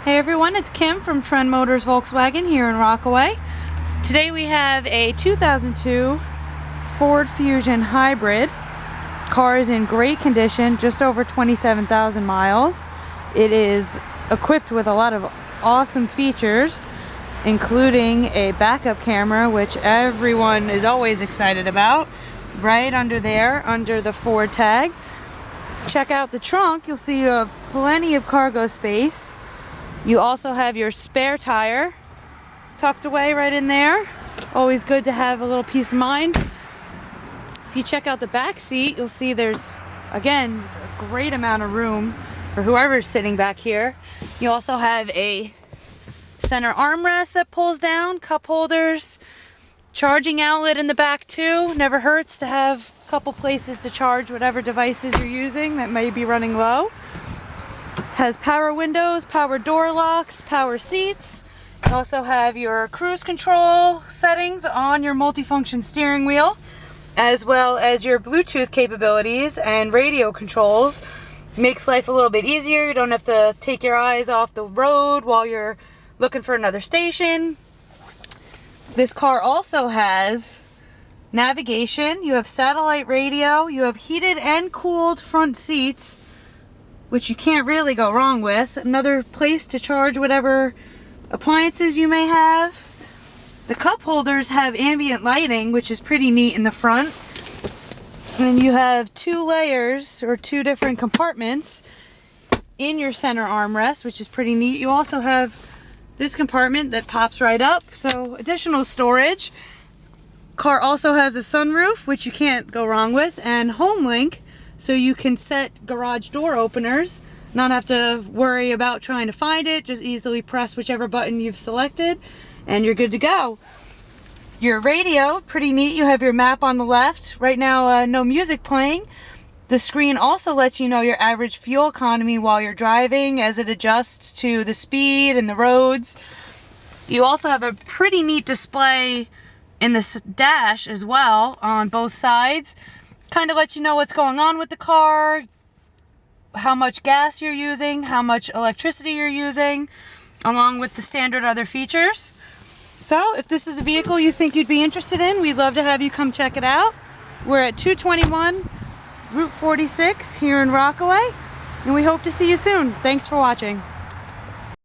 Hey everyone, it's Kim from Trend Motors Volkswagen here in Rockaway. Today we have a 2002 Ford Fusion Hybrid. Car is in great condition, just over 27,000 miles. It is equipped with a lot of awesome features, including a backup camera, which everyone is always excited about, right under there, under the Ford tag. Check out the trunk, you'll see you have plenty of cargo space. You also have your spare tire tucked away right in there. Always good to have a little peace of mind. If you check out the back seat, you'll see there's, again, a great amount of room for whoever's sitting back here. You also have a center armrest that pulls down, cup holders, charging outlet in the back too. Never hurts to have a couple places to charge whatever devices you're using that may be running low. Has power windows, power door locks, power seats. You also have your cruise control settings on your multifunction steering wheel, as well as your Bluetooth capabilities and radio controls. Makes life a little bit easier. You don't have to take your eyes off the road while you're looking for another station. This car also has navigation. You have satellite radio. You have heated and cooled front seats, which you can't really go wrong with. Another place to charge whatever appliances you may have. The cup holders have ambient lighting, which is pretty neat in the front. And you have two layers, or two different compartments in your center armrest, which is pretty neat. You also have this compartment that pops right up, so additional storage. Car also has a sunroof, which you can't go wrong with, and HomeLink, so you can set garage door openers, not have to worry about trying to find it, just easily press whichever button you've selected and you're good to go. Your radio, pretty neat. You have your map on the left. Right now, no music playing. The screen also lets you know your average fuel economy while you're driving as it adjusts to the speed and the roads. You also have a pretty neat display in the dash as well on both sides. Kind of lets you know what's going on with the car, how much gas you're using, how much electricity you're using, along with the standard other features. So if this is a vehicle you think you'd be interested in, we'd love to have you come check it out. We're at 221 Route 46 here in Rockaway, and we hope to see you soon. Thanks for watching.